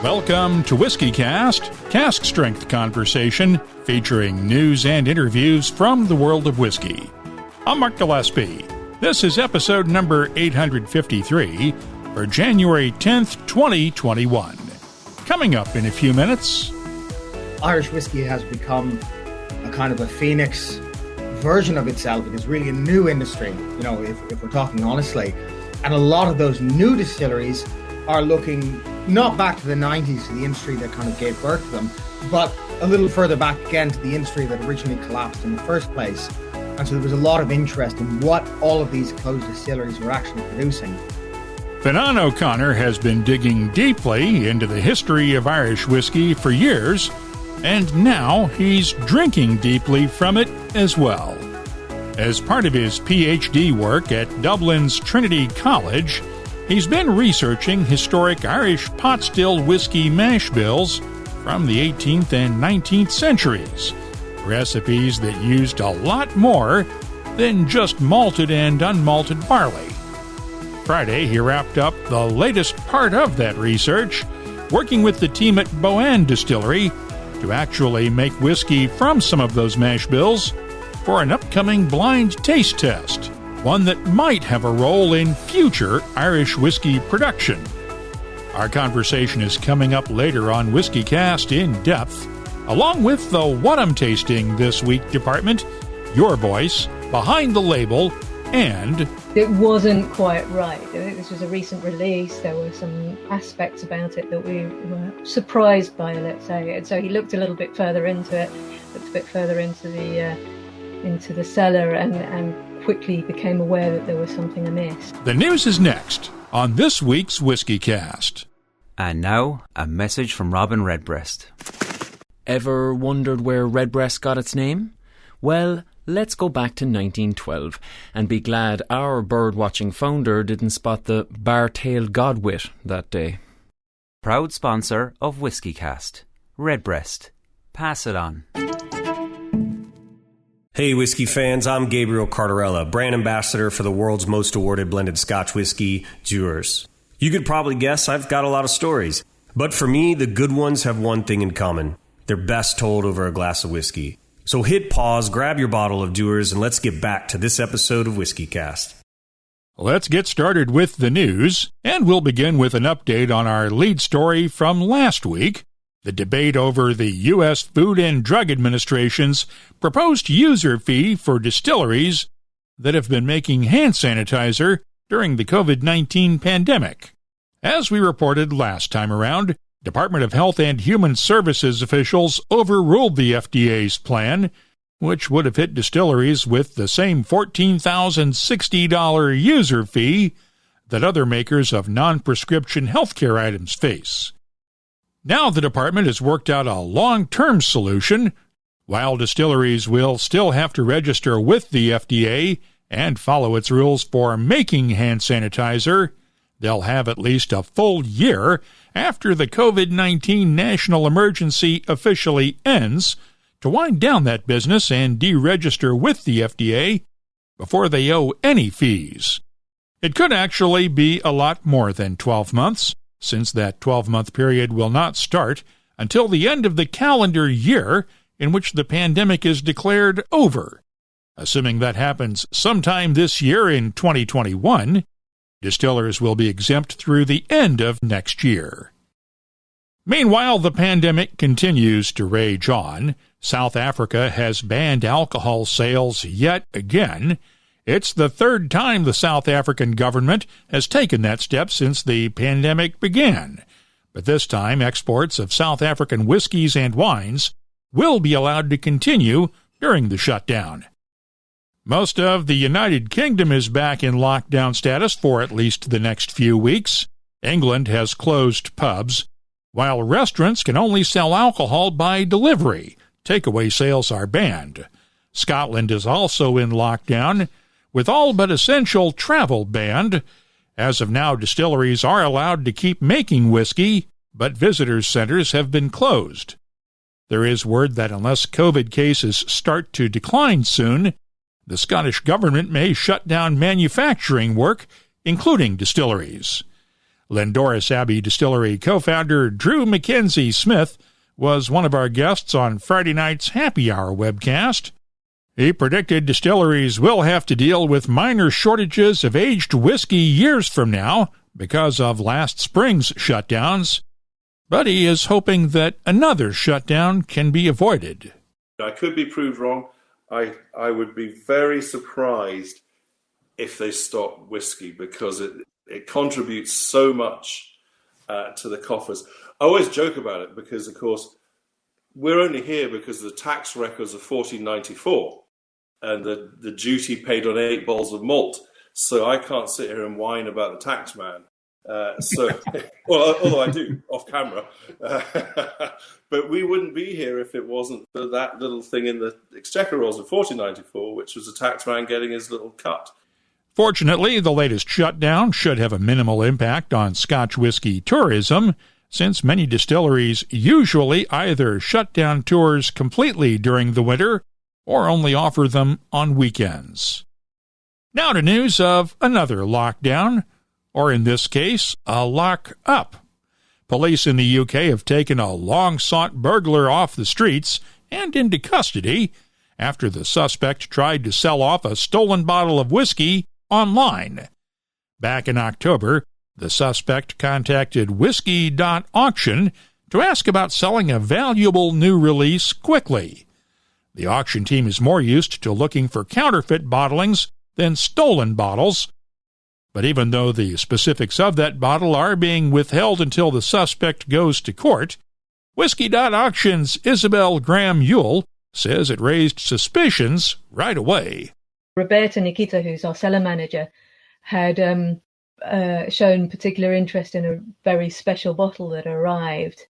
Welcome to WhiskyCast, cask strength conversation featuring news and interviews from the world of whiskey. I'm Mark Gillespie. This is episode number 853 for January 10th, 2021. Coming up in a few minutes. Irish whiskey has become a kind of a phoenix version of itself. It is really a new industry, if we're talking honestly. And a lot of those new distilleries are looking not back to the 90s, to the industry that kind of gave birth to them, but a little further back again to the industry that originally collapsed in the first place. And so there was a lot of interest in what all of these closed distilleries were actually producing. Fionnán O'Connor has been digging deeply into the history of Irish whiskey for years, and now he's drinking deeply from it as well. As part of his PhD work at Dublin's Trinity College, he's been researching historic Irish pot-stilled whiskey mash bills from the 18th and 19th centuries, recipes that used a lot more than just malted and unmalted barley. Friday, he wrapped up the latest part of that research, working with the team at Boann Distillery to actually make whiskey from some of those mash bills for an upcoming blind taste test, one that might have a role in future Irish whiskey production. Our conversation is coming up later on WhiskyCast In-Depth, along with the What I'm Tasting This Week department, your voice, behind the label, and... It wasn't quite right. I think this was a recent release. There were some aspects about it that we were surprised by, let's say. And so he looked a little bit further into it, looked a bit further into the cellar and quickly became aware that there was something amiss. The news is next on this week's WhiskyCast. And now, a message from Robin Redbreast. Ever wondered where Redbreast got its name? Well, let's go back to 1912 and be glad our bird-watching founder didn't spot the bar-tailed godwit that day. Proud sponsor of WhiskyCast, Redbreast. Pass it on. Hey whiskey fans, I'm Gabriel Cardarella, brand ambassador for the world's most awarded blended Scotch whiskey, Dewars. You could probably guess I've got a lot of stories, but for me, the good ones have one thing in common. They're best told over a glass of whiskey. So hit pause, grab your bottle of Dewars, and let's get back to this episode of WhiskyCast. Let's get started with the news, and we'll begin with an update on our lead story from last week, the debate over the U.S. Food and Drug Administration's proposed user fee for distilleries that have been making hand sanitizer during the COVID-19 pandemic. As we reported last time around, Department of Health and Human Services officials overruled the FDA's plan, which would have hit distilleries with the same $14,060 user fee that other makers of non-prescription healthcare items face. Now the department has worked out a long-term solution. While distilleries will still have to register with the FDA and follow its rules for making hand sanitizer, they'll have at least a full year after the COVID-19 national emergency officially ends to wind down that business and deregister with the FDA before they owe any fees. It could actually be a lot more than 12 months, since that 12-month period will not start until the end of the calendar year in which the pandemic is declared over. Assuming that happens sometime this year in 2021, distillers will be exempt through the end of next year. Meanwhile, the pandemic continues to rage on. South Africa has banned alcohol sales yet again. It's the third time the South African government has taken that step since the pandemic began. But this time, exports of South African whiskies and wines will be allowed to continue during the shutdown. Most of the United Kingdom is back in lockdown status for at least the next few weeks. England has closed pubs, while restaurants can only sell alcohol by delivery. Takeaway sales are banned. Scotland is also in lockdown, with all but essential travel banned. As of now, distilleries are allowed to keep making whiskey, but visitors' centers have been closed. There is word that unless COVID cases start to decline soon, the Scottish government may shut down manufacturing work, including distilleries. Lindoris Abbey Distillery co-founder Drew Mackenzie Smith was one of our guests on Friday night's Happy Hour webcast. He predicted distilleries will have to deal with minor shortages of aged whiskey years from now because of last spring's shutdowns, but he is hoping that another shutdown can be avoided. I could be proved wrong. I would be very surprised if they stop whiskey because it contributes so much to the coffers. I always joke about it because, of course, we're only here because the tax records of 1494 and the duty paid on 8 bottles of malt. So I can't sit here and whine about the tax man. Well, although I do off camera, but we wouldn't be here if it wasn't for that little thing in the Exchequer Rolls of 1494, which was a taxman getting his little cut. Fortunately, the latest shutdown should have a minimal impact on Scotch whisky tourism, since many distilleries usually either shut down tours completely during the winter or only offer them on weekends. Now to news of another lockdown, or in this case, a lock-up. Police in the UK have taken a long-sought burglar off the streets and into custody after the suspect tried to sell off a stolen bottle of whiskey online. Back in October, the suspect contacted whisky.auction to ask about selling a valuable new release quickly. The auction team is more used to looking for counterfeit bottlings than stolen bottles, but even though the specifics of that bottle are being withheld until the suspect goes to court, Whisky.Auction's Isabel Graham-Yule says it raised suspicions right away. Roberta Nikita, who's our cellar manager, had shown particular interest in a very special bottle that arrived,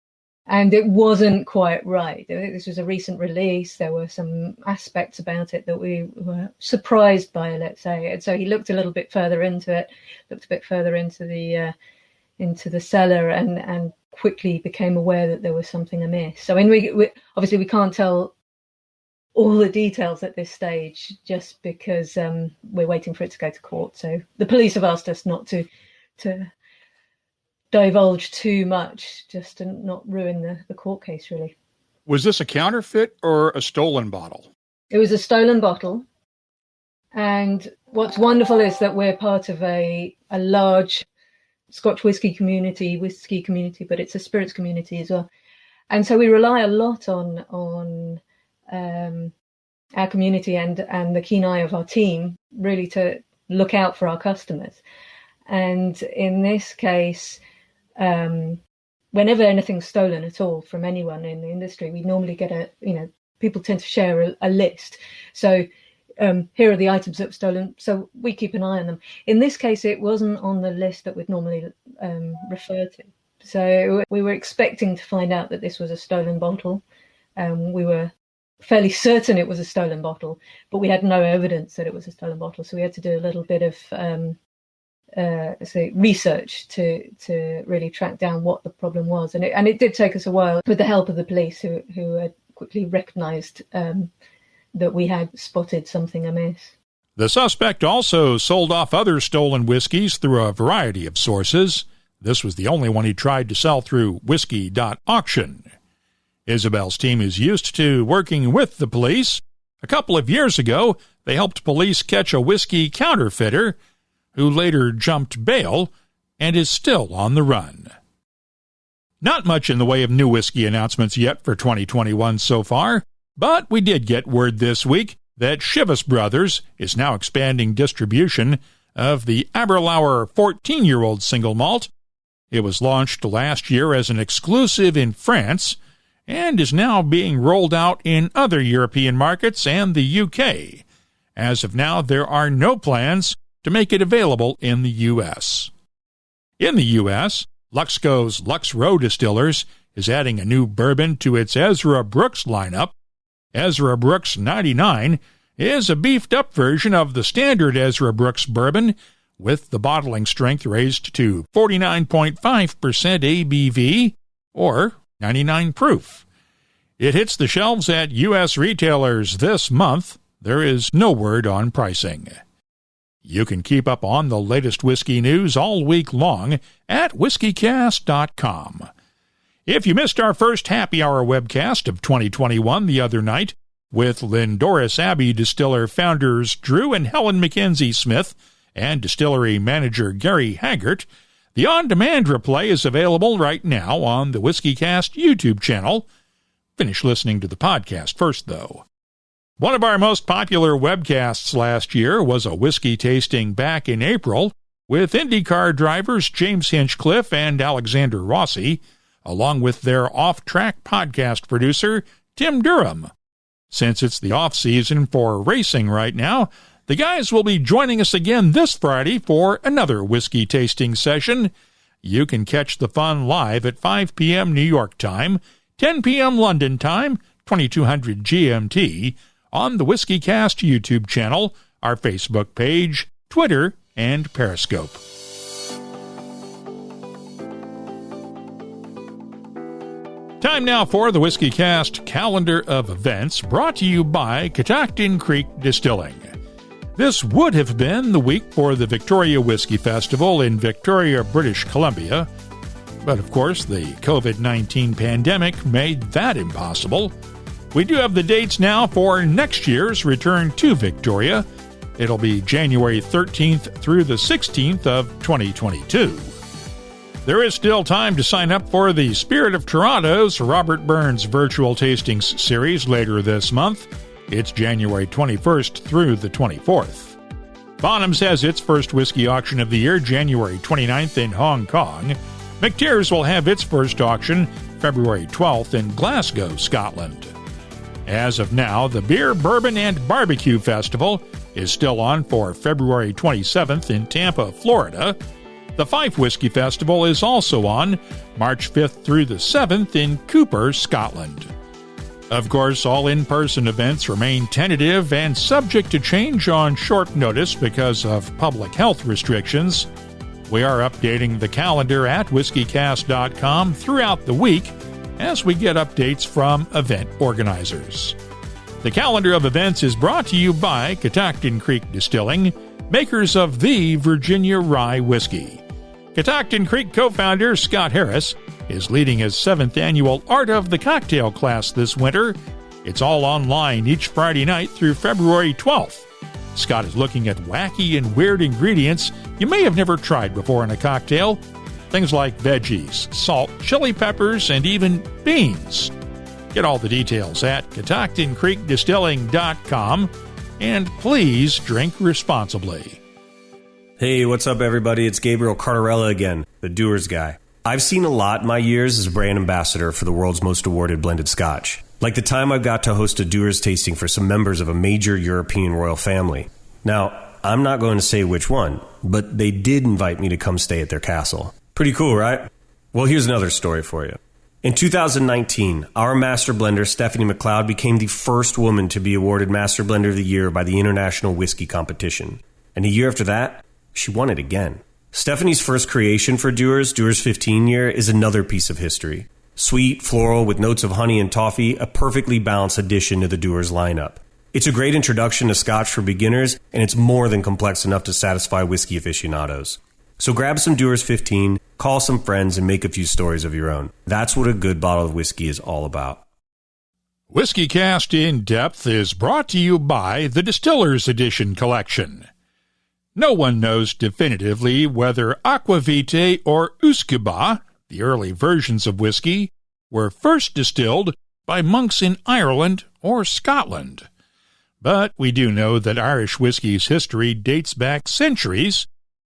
and it wasn't quite right. This was a recent release. There were some aspects about it that we were surprised by, let's say. And so he looked a little bit further into it, looked a bit further into the cellar, and quickly became aware that there was something amiss. So, I mean, we obviously we can't tell all the details at this stage just because we're waiting for it to go to court. So the police have asked us not to divulge too much, just to not ruin the court case, really. Was this a counterfeit or a stolen bottle? It was a stolen bottle. And what's wonderful is that we're part of a large Scotch whisky community, but it's a spirits community as well. And so we rely a lot on our community and the keen eye of our team really to look out for our customers. And in this case, whenever anything's stolen at all from anyone in the industry, we normally get people tend to share a list. So here are the items that were stolen, so we keep an eye on them. In this case, it wasn't on the list that we'd normally refer to. So we were expecting to find out that this was a stolen bottle. We were fairly certain it was a stolen bottle, but we had no evidence that it was a stolen bottle. So we had to do a little bit of research to really track down what the problem was. And it did take us a while with the help of the police who had quickly recognised that we had spotted something amiss. The suspect also sold off other stolen whiskies through a variety of sources. This was the only one he tried to sell through Whisky.Auction. Isabel's team is used to working with the police. A couple of years ago, they helped police catch a whiskey counterfeiter who later jumped bail and is still on the run. Not much in the way of new whiskey announcements yet for 2021 so far, but we did get word this week that Chivas Brothers is now expanding distribution of the Aberlower 14-year-old single malt. It was launched last year as an exclusive in France and is now being rolled out in other European markets and the UK. As of now, there are no plans to make it available in the U.S. In the U.S., Luxco's Lux Row Distillers is adding a new bourbon to its Ezra Brooks lineup. Ezra Brooks 99 is a beefed-up version of the standard Ezra Brooks bourbon, with the bottling strength raised to 49.5% ABV, or 99 proof. It hits the shelves at U.S. retailers this month. There is no word on pricing. You can keep up on the latest whiskey news all week long at whiskycast.com. If you missed our first happy hour webcast of 2021 the other night with Lindoris Abbey Distiller founders Drew and Helen Mackenzie Smith and distillery manager Gary Haggart, the on-demand replay is available right now on the WhiskyCast YouTube channel. Finish listening to the podcast first, though. One of our most popular webcasts last year was a whiskey tasting back in April with IndyCar drivers James Hinchcliffe and Alexander Rossi, along with their off-track podcast producer, Tim Durham. Since it's the off-season for racing right now, the guys will be joining us again this Friday for another whiskey tasting session. You can catch the fun live at 5 p.m. New York time, 10 p.m. London time, 2200 GMT, on the WhiskyCast YouTube channel, our Facebook page, Twitter, and Periscope. Time now for the WhiskyCast calendar of events, brought to you by Catoctin Creek Distilling. This would have been the week for the Victoria Whiskey Festival in Victoria, British Columbia, but of course the COVID-19 pandemic made that impossible. We do have the dates now for next year's return to Victoria. It'll be January 13th through the 16th of 2022. There is still time to sign up for the Spirit of Toronto's Robert Burns Virtual Tastings Series later this month. It's January 21st through the 24th. Bonhams has its first whiskey auction of the year January 29th in Hong Kong. McTears will have its first auction February 12th in Glasgow, Scotland. As of now, the Beer, Bourbon, and Barbecue Festival is still on for February 27th in Tampa, Florida. The Fife Whiskey Festival is also on March 5th through the 7th in Cooper, Scotland. Of course, all in-person events remain tentative and subject to change on short notice because of public health restrictions. We are updating the calendar at whiskycast.com throughout the week as we get updates from event organizers. The calendar of events is brought to you by Catoctin Creek Distilling, makers of the Virginia Rye Whiskey. Catoctin Creek co-founder Scott Harris is leading his 7th annual Art of the Cocktail class this winter. It's all online each Friday night through February 12th. Scott is looking at wacky and weird ingredients you may have never tried before in a cocktail. Things like veggies, salt, chili peppers, and even beans. Get all the details at catoctincreekdistilling.com, and please drink responsibly. Hey, what's up, everybody? It's Gabriel Cardarella again, the Doers guy. I've seen a lot in my years as a brand ambassador for the world's most awarded blended scotch. Like the time I got to host a Doers tasting for some members of a major European royal family. Now, I'm not going to say which one, but they did invite me to come stay at their castle. Pretty cool, right? Well, here's another story for you. In 2019, our master blender, Stephanie Mcleod, became the first woman to be awarded Master Blender of the Year by the International Whiskey Competition. And a year after that, she won it again. Stephanie's first creation for Dewar's 15 year, is another piece of history. Sweet, floral, with notes of honey and toffee, a perfectly balanced addition to the Dewar's lineup. It's a great introduction to scotch for beginners, and it's more than complex enough to satisfy whiskey aficionados. So grab some Dewar's 15, call some friends, and make a few stories of your own. That's what a good bottle of whiskey is all about. WhiskyCast In-Depth is brought to you by the Distillers Edition Collection. No one knows definitively whether Aquavitae or Usquebaugh, the early versions of whiskey, were first distilled by monks in Ireland or Scotland. But we do know that Irish whiskey's history dates back centuries,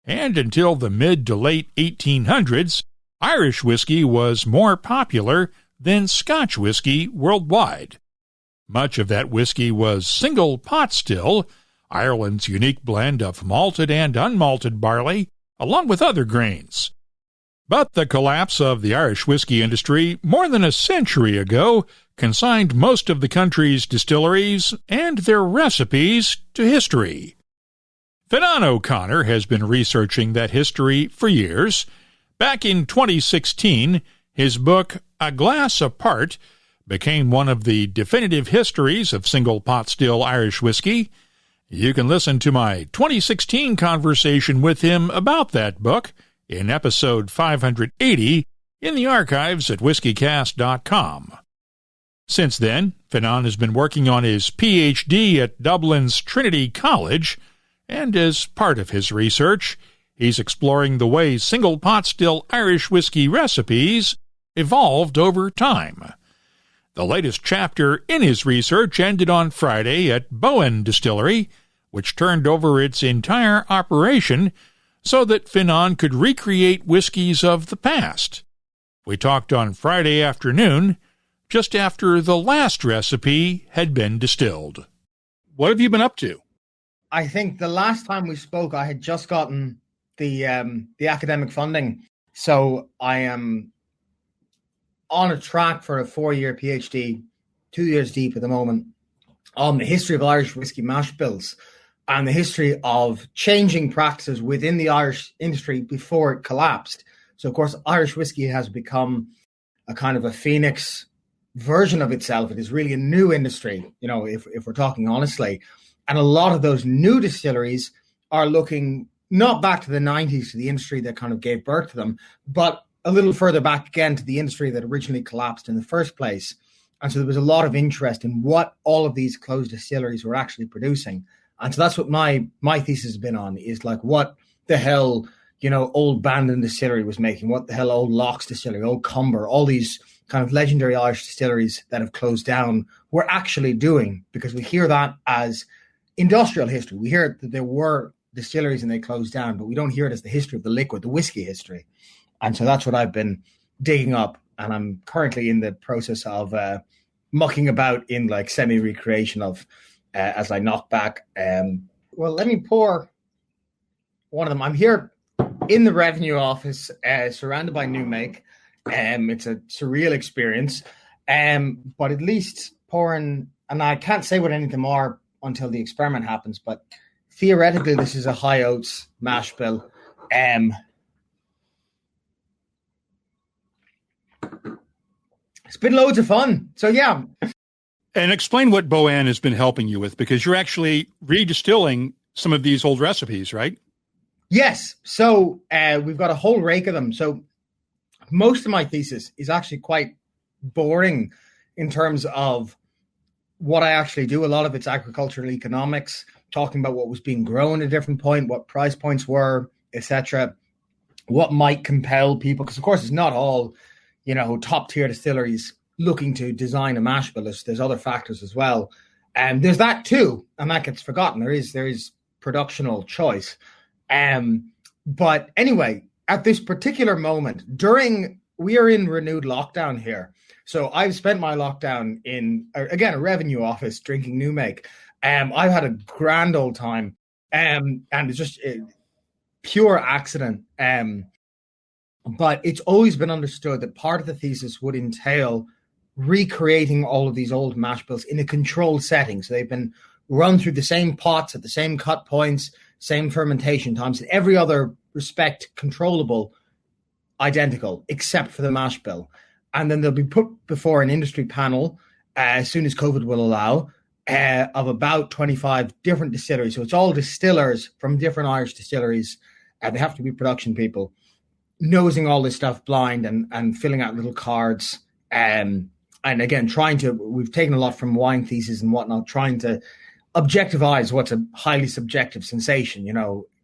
and until the mid to late 1800s, Irish whiskey was more popular than Scotch whiskey worldwide. Much of that whiskey was single pot still, Ireland's unique blend of malted and unmalted barley, along with other grains. But the collapse of the Irish whiskey industry more than a century ago consigned most of the country's distilleries and their recipes to history. Fionnán O'Connor has been researching that history for years. Back in 2016, his book, A Glass Apart, became one of the definitive histories of single pot still Irish whiskey. You can listen to my 2016 conversation with him about that book in episode 580 in the archives at whiskycast.com. Since then, Fionnán has been working on his PhD at Dublin's Trinity College, and as part of his research, he's exploring the way single pot still Irish whiskey recipes evolved over time. The latest chapter in his research ended on Friday at Boann Distillery, which turned over its entire operation so that Fionnán could recreate whiskies of the past. We talked on Friday afternoon, just after the last recipe had been distilled. What have you been up to? I think the last time we spoke, I had just gotten the academic funding. So I am on a track for a 4-year PhD, 2 years deep at the moment, on the history of Irish whiskey mash bills and the history of changing practices within the Irish industry before it collapsed. So, of course, Irish whiskey has become a kind of a phoenix version of itself. It is really a new industry, if we're talking honestly. And a lot of those new distilleries are looking not back to the 90s, to the industry that kind of gave birth to them, but a little further back again to the industry that originally collapsed in the first place. And so there was a lot of interest in what all of these closed distilleries were actually producing. And so that's what my thesis has been on, is like what the hell, old Bandon Distillery was making, what the hell old Locks Distillery, old Cumber, all these kind of legendary Irish distilleries that have closed down were actually doing, because we hear that as industrial history. We hear that there were distilleries and they closed down, but we don't hear it as the history of the liquid, the whiskey history. And so that's what I've been digging up. And I'm currently in the process of mucking about in like semi-recreation of as I knock back. Well, let me pour one of them. I'm here in the revenue office, surrounded by new make. It's a surreal experience. But at least pouring, and I can't say what any of them are until the experiment happens, but theoretically this is a high oats mash bill. It's been loads of fun. So yeah. And explain what Boann has been helping you with, because you're actually redistilling some of these old recipes, right? Yes. So we've got a whole rake of them. So most of my thesis is actually quite boring in terms of what I actually do. A lot of it's agricultural economics, talking about what was being grown at a different point, what price points were, etc., what might compel people. Because, of course, it's not all, top-tier distilleries looking to design a mash bill. There's other factors as well. And there's that too, and that gets forgotten. There is productional choice. But anyway, at this particular moment, we are in renewed lockdown here. So I've spent my lockdown in, again, a revenue office drinking new make. I've had a grand old time. And it's just pure accident. But it's always been understood that part of the thesis would entail recreating all of these old mash bills in a controlled setting. So they've been run through the same pots at the same cut points, same fermentation times, in every other respect controllable, identical, except for the mash bill. And then they'll be put before an industry panel as soon as COVID will allow, of about 25 different distilleries. So it's all distillers from different Irish distilleries. They have to be production people, nosing all this stuff blind and filling out little cards. And again, we've taken a lot from wine theses and whatnot, trying to objectivize what's a highly subjective sensation.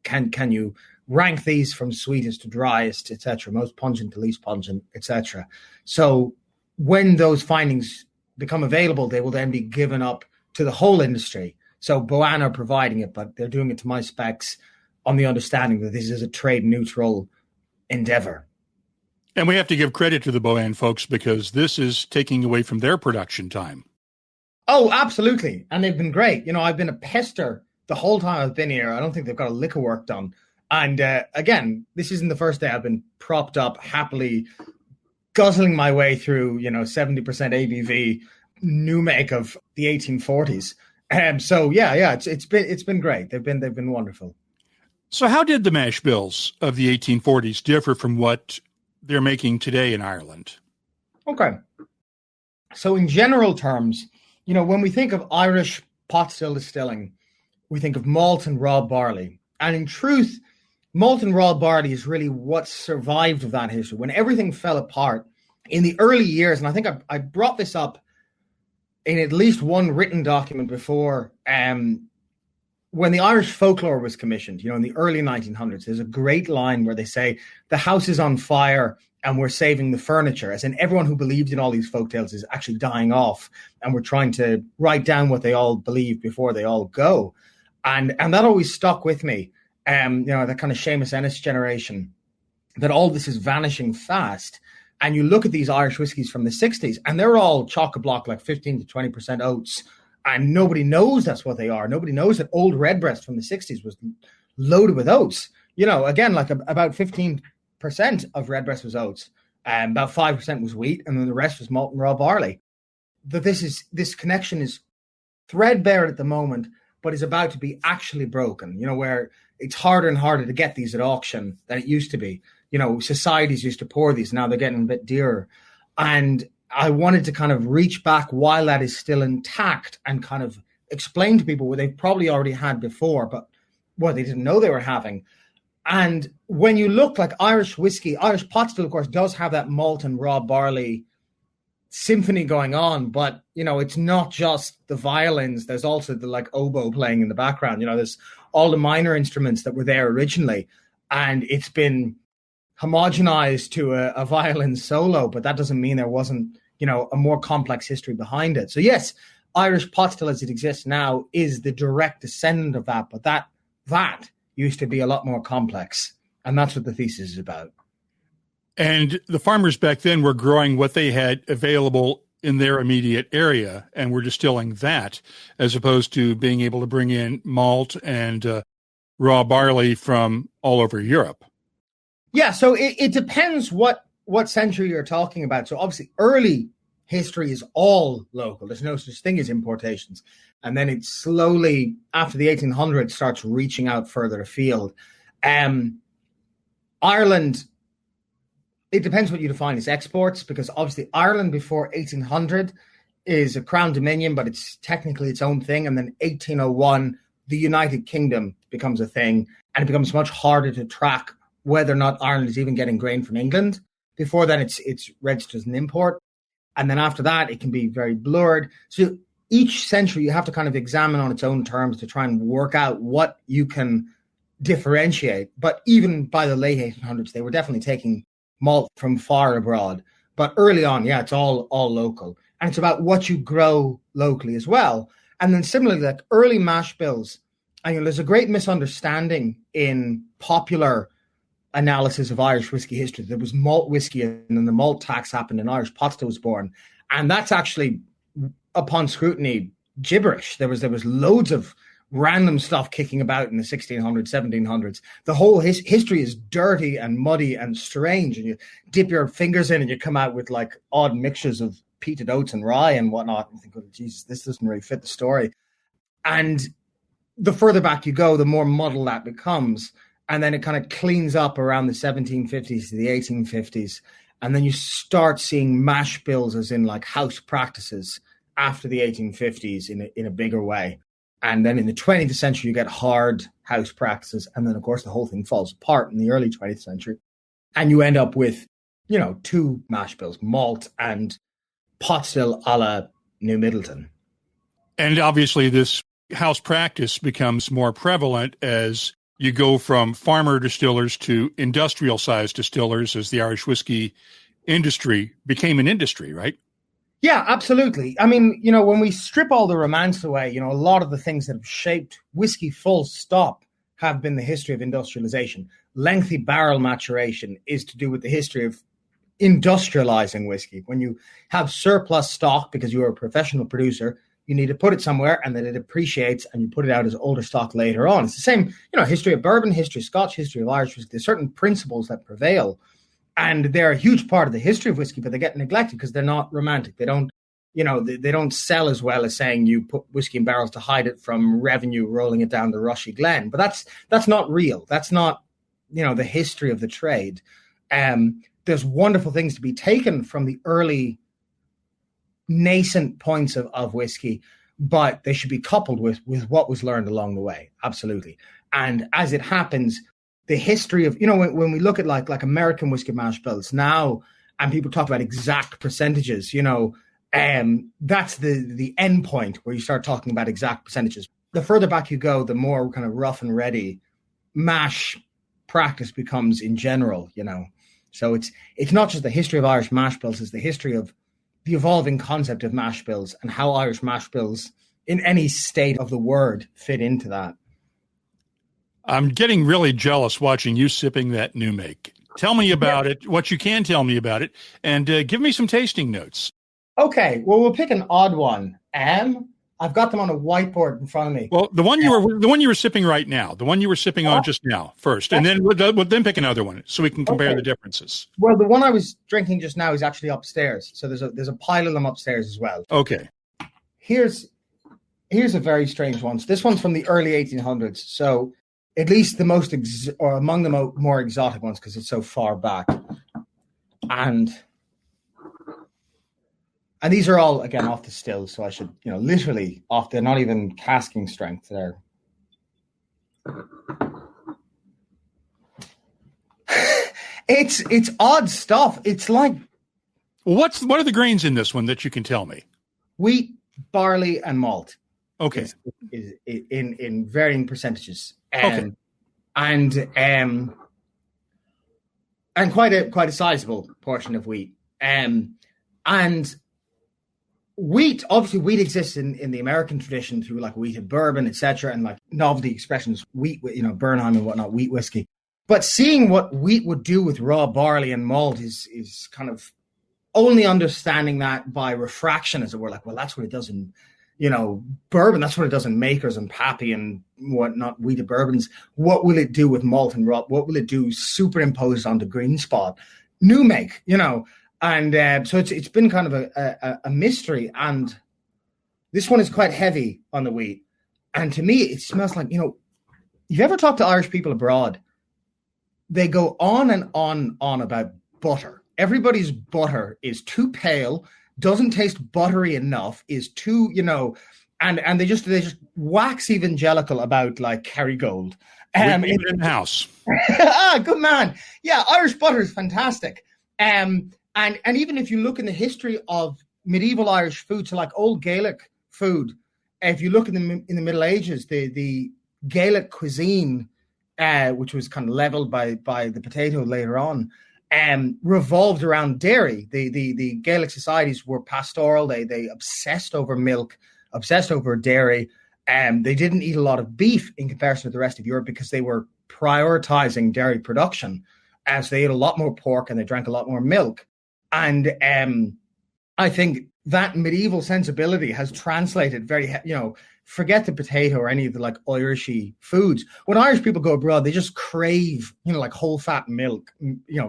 Can you rank these from sweetest to driest, etc., most pungent to least pungent, etc. So when those findings become available, they will then be given up to the whole industry. So Boann are providing it, but they're doing it to my specs on the understanding that this is a trade neutral endeavor. And we have to give credit to the Boann folks, because this is taking away from their production time. Oh, absolutely. And they've been great. I've been a pester the whole time I've been here. I don't think they've got a lick of work done. And again, this isn't the first day I've been propped up, happily guzzling my way through, 70% ABV new make of the 1840s. So yeah, it's been great. They've been wonderful. So how did the mash bills of the 1840s differ from what they're making today in Ireland? Okay. So in general terms, when we think of Irish pot still distilling, we think of malt and raw barley. And in truth, malt and raw barley is really what survived of that history. When everything fell apart in the early years, and I think I brought this up in at least one written document before, when the Irish folklore was commissioned, in the early 1900s, there's a great line where they say, the house is on fire and we're saving the furniture, as in everyone who believed in all these folktales is actually dying off, and we're trying to write down what they all believe before they all go. And that always stuck with me, that kind of Seamus Ennis generation, that all this is vanishing fast. And you look at these Irish whiskies from the 60s, and they're all chock-a-block, like 15 to 20% oats. And nobody knows that's what they are. Nobody knows that old Redbreast from the 60s was loaded with oats. Again, like about 15% of Redbreast was oats, and about 5% was wheat, and then the rest was malt and raw barley. That this connection is threadbare at the moment, but is about to be actually broken, where it's harder and harder to get these at auction than it used to be. Societies used to pour these, now they're getting a bit dearer. And I wanted to kind of reach back while that is still intact and kind of explain to people what they've probably already had before, but what they didn't know they were having. And when you look like Irish whiskey, Irish pot still, of course, does have that malt and raw barley symphony going on, but, it's not just the violins. There's also the oboe playing in the background. There's all the minor instruments that were there originally, and it's been homogenized to a violin solo, but that doesn't mean there wasn't, a more complex history behind it. So yes, Irish pot still as it exists now is the direct descendant of that, but that used to be a lot more complex. And that's what the thesis is about. And the farmers back then were growing what they had available in their immediate area, and were distilling that, as opposed to being able to bring in malt and raw barley from all over Europe. Yeah, so it depends what century you're talking about. So obviously early history is all local. There's no such thing as importations. And then it slowly, after the 1800s, starts reaching out further afield. Ireland, it depends what you define as exports, because obviously Ireland before 1800 is a crown dominion, but it's technically its own thing. And then 1801, the United Kingdom becomes a thing, and it becomes much harder to track whether or not Ireland is even getting grain from England. Before then, it's registered as an import. And then after that, it can be very blurred. So each century, you have to kind of examine on its own terms to try and work out what you can differentiate. But even by the late 1800s, they were definitely taking malt from far abroad. But early on, yeah, it's all local. And it's about what you grow locally as well. And then similarly, like early mash bills, and there's a great misunderstanding in popular analysis of Irish whiskey history. There was malt whiskey, and then the malt tax happened and Irish pot still was born. And that's actually, upon scrutiny, gibberish. There was loads of random stuff kicking about in the 1600s, 1700s. The whole history is dirty and muddy and strange, and you dip your fingers in and you come out with like odd mixtures of peated oats and rye and whatnot. And you think, oh, Jesus, this doesn't really fit the story. And the further back you go, the more muddled that becomes. And then it kind of cleans up around the 1750s to the 1850s. And then you start seeing mash bills as in like house practices after the 1850s in a bigger way. And then in the 20th century, you get hard house practices. And then, of course, the whole thing falls apart in the early 20th century. And you end up with, two mash bills, malt and pot still a la New Middleton. And obviously this house practice becomes more prevalent as you go from farmer distillers to industrial-sized distillers as the Irish whiskey industry became an industry, right? Yeah, absolutely. I mean, when we strip all the romance away, a lot of the things that have shaped whiskey full stop have been the history of industrialization. Lengthy barrel maturation is to do with the history of industrializing whiskey. When you have surplus stock because you're a professional producer, you need to put it somewhere, and then it appreciates, and you put it out as older stock later on. It's the same, history of bourbon, history of Scotch, history of Irish whiskey. There's certain principles that prevail, and they're a huge part of the history of whiskey, but they get neglected because they're not romantic. They don't, they don't sell as well as saying you put whiskey in barrels to hide it from revenue rolling it down the Rushy Glen. But that's not real. That's not, the history of the trade. There's wonderful things to be taken from the early nascent points of whiskey, but they should be coupled with what was learned along the way. Absolutely. And as it happens, the history of, when we look at like American whiskey mash bills now, and people talk about exact percentages, that's the end point where you start talking about exact percentages. The further back you go, the more kind of rough and ready mash practice becomes in general, So it's not just the history of Irish mash bills, it's the history of the evolving concept of mash bills and how Irish mash bills in any state of the word fit into that. I'm getting really jealous watching you sipping that new make. Tell me about it, what you can tell me about it, and give me some tasting notes. Okay, well, we'll pick an odd one. I've got them on a whiteboard in front of me. Well, the one you were sipping right now, the one you were sipping on just now first, and then we'll then pick another one so we can compare the differences. Well, the one I was drinking just now is actually upstairs, so there's a pile of them upstairs as well. Okay. Here's a very strange one. So this one's from the early 1800s, so at least the most or among the more exotic ones because it's so far back, and these are all, again, off the still, so I should, literally off. They're not even casking strength there. It's odd stuff. It's like... What are the grains in this one that you can tell me? Wheat, barley, and malt. Okay. Is in varying percentages. Okay. And quite a sizable portion of wheat. And wheat exists in the American tradition through like wheated bourbon, etc., and like novelty expressions, wheat, Bernheim and whatnot, wheat whiskey. But seeing what wheat would do with raw barley and malt is kind of only understanding that by refraction, as it were. Like, well, that's what it does in, bourbon. That's what it does in makers and Pappy and whatnot, wheated bourbons. What will it do with malt and raw? What will it do superimposed onto green spot? New make, And so it's been kind of a mystery. And this one is quite heavy on the wheat. And to me, it smells like, you've ever talked to Irish people abroad? They go on and on about butter. Everybody's butter is too pale, doesn't taste buttery enough, is too, and they just wax evangelical about like Kerrygold. In the house. Good man. Yeah, Irish butter is fantastic. And even if you look in the history of medieval Irish food, so like old Gaelic food, if you look in the Middle Ages, the Gaelic cuisine, which was kind of leveled by the potato later on, revolved around dairy. The Gaelic societies were pastoral. They obsessed over milk, obsessed over dairy. They didn't eat a lot of beef in comparison to the rest of Europe because they were prioritizing dairy production. So they ate a lot more pork and they drank a lot more milk. And I think that medieval sensibility has translated very, forget the potato or any of the like Irishy foods. When Irish people go abroad, they just crave, like whole fat milk,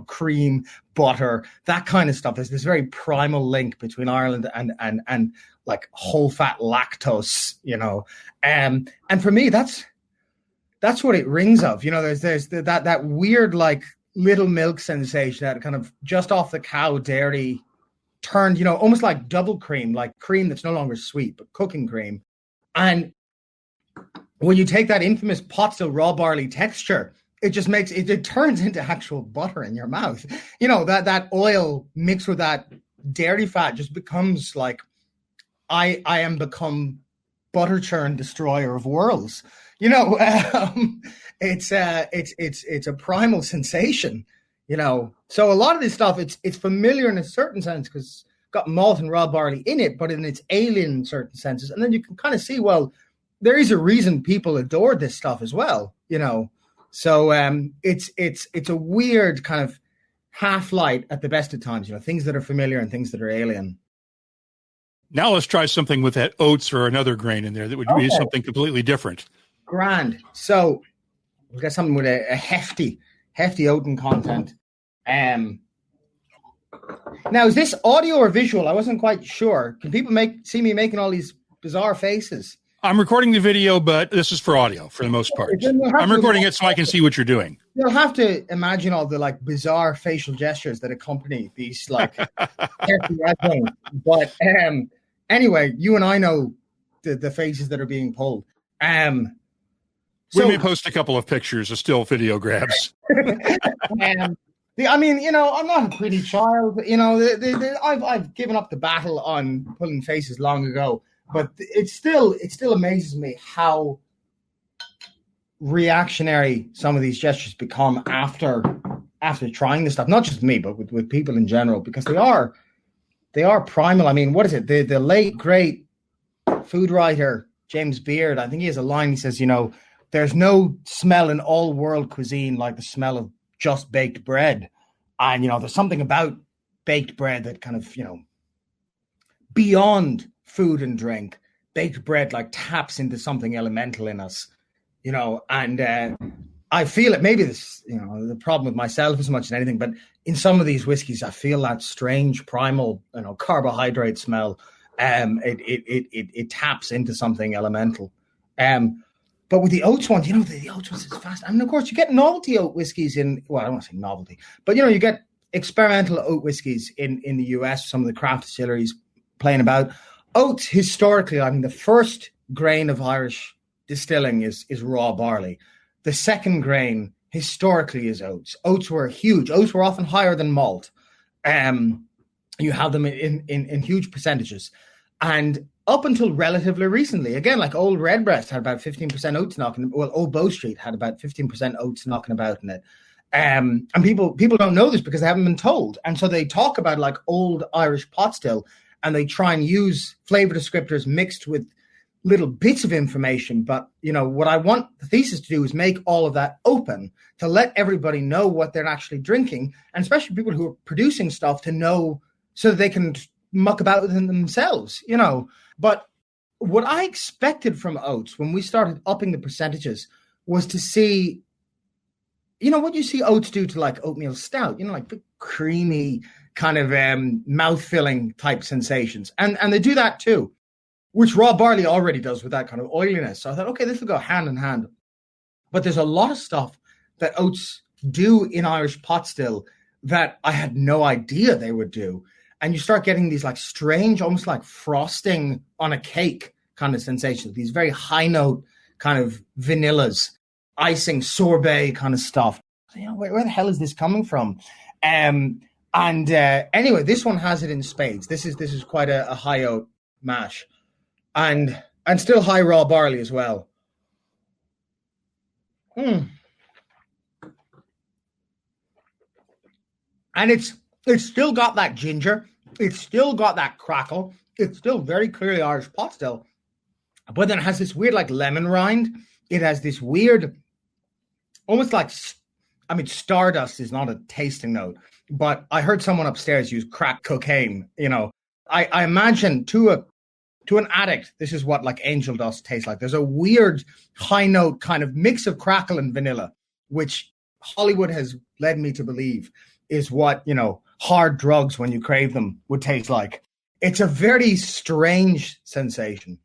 cream, butter, that kind of stuff. There's this very primal link between Ireland and like whole fat lactose, and for me, that's what it rings of. There's that weird like little milk sensation that kind of just off the cow dairy turned, almost like double cream, like cream that's no longer sweet, but cooking cream. And when you take that infamous pot still raw barley texture, it just makes it turns into actual butter in your mouth. That oil mixed with that dairy fat just becomes like, I am become butter churn destroyer of worlds. It's a primal sensation, So a lot of this stuff, it's familiar in a certain sense because it's got malt and raw barley in it, but it's alien in certain senses. And then you can kind of see, well, there is a reason people adore this stuff as well, So it's a weird kind of half light at the best of times, things that are familiar and things that are alien. Now let's try something with that oats or another grain in there that would be something completely different. Grand. So we'll get something with a hefty oaten content. Now, is this audio or visual? I wasn't quite sure. Can people see me making all these bizarre faces? I'm recording the video, but this is for audio for the most part. I'm recording it so I can see what you're doing. You'll have to imagine all the like bizarre facial gestures that accompany these like hefty red things. But anyway, you and I know the faces that are being pulled. We may post a couple of pictures of still video grabs. I mean, you know, I'm not a pretty child. You know, I've given up the battle on pulling faces long ago, but it still amazes me how reactionary some of these gestures become after trying this stuff. Not just me, but with people in general, because they are primal. I mean, what is it? The late great food writer James Beard, I think he has a line. He says, you know, there's no smell in all world cuisine like the smell of just baked bread. And, you know, there's something about baked bread that kind of, you know, beyond food and drink, baked bread like taps into something elemental in us, you know, and I feel it. Maybe this, you know, the problem with myself as much as anything, but in some of these whiskeys, I feel that strange primal, you know, carbohydrate smell. It taps into something elemental. But with the oats ones, you know, the oats ones is fast. I mean, of course, you get novelty oat whiskies in, well, I don't want to say novelty, but, you know, you get experimental oat whiskies in the US, some of the craft distilleries playing about. Oats, historically, I mean, the first grain of Irish distilling is raw barley. The second grain, historically, is oats. Oats were huge. Oats were often higher than malt. You have them in huge percentages. And up until relatively recently, again, like Old Redbreast had about 15% oats knocking. Well, Old Bow Street had about 15% oats knocking about in it. And people don't know this because they haven't been told. And so they talk about like old Irish pot still, and they try and use flavor descriptors mixed with little bits of information. But, you know, what I want the thesis to do is make all of that open to let everybody know what they're actually drinking, and especially people who are producing stuff to know so that they can muck about with them themselves, you know. But what I expected from oats when we started upping the percentages was to see, you know, what you see oats do to like oatmeal stout, you know, like big creamy kind of mouth-filling type sensations. And they do that too, which raw barley already does with that kind of oiliness. So I thought, okay, this will go hand in hand. But there's a lot of stuff that oats do in Irish pot still that I had no idea they would do. And you start getting these like strange, almost like frosting on a cake kind of sensations, these very high note kind of vanillas, icing, sorbet kind of stuff. You know, where the hell is this coming from? Anyway, this one has it in spades. This is quite a high oat mash, and still high raw barley as well. And it's still got that ginger. It's still got that crackle. It's still very clearly Irish pot still. But then it has this weird like lemon rind. It has this weird, almost like, I mean, stardust is not a tasting note, but I heard someone upstairs use crack cocaine. You know, I imagine to an addict, this is what like angel dust tastes like. There's a weird high note kind of mix of crackle and vanilla, which Hollywood has led me to believe is what, you know, hard drugs when you crave them would taste like. It's a very strange sensation.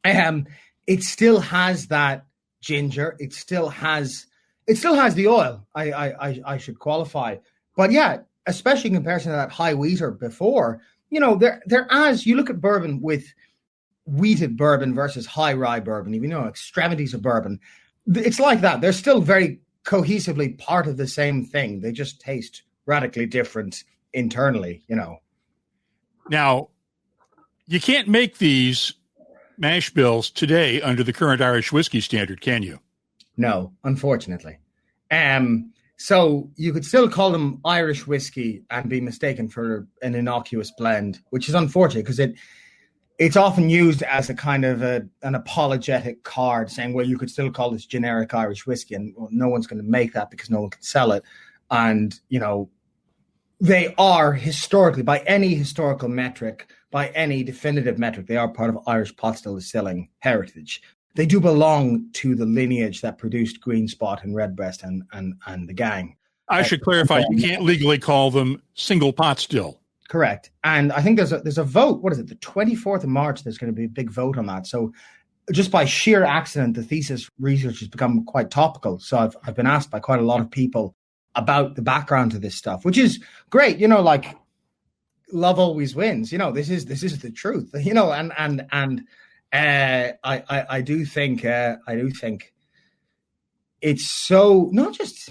It still has that ginger. It still has the oil. I should qualify. But yeah, especially in comparison to that high wheater before, you know, there as you look at bourbon with wheated bourbon versus high rye bourbon, even though extremities of bourbon, it's like that. They're still very cohesively part of the same thing. They just taste radically different internally, you know. Now, you can't make these mash bills today under the current Irish whiskey standard, can you? No, unfortunately. So you could still call them Irish whiskey and be mistaken for an innocuous blend, which is unfortunate because it's often used as a kind of an apologetic card saying, well, you could still call this generic Irish whiskey, and well, no one's going to make that because no one can sell it. And, you know, they are historically, by any historical metric, by any definitive metric, they are part of Irish pot still distilling heritage. They do belong to the lineage that produced Green Spot and Redbreast and the gang. I should clarify, you can't legally call them single pot still. Correct. And I think there's a vote. What is it? The 24th of March, there's going to be a big vote on that. So just by sheer accident, the thesis research has become quite topical. So I've been asked by quite a lot of people about the background to this stuff, which is great. You know, like love always wins. You know, this is the truth. You know, and I do think it's so not just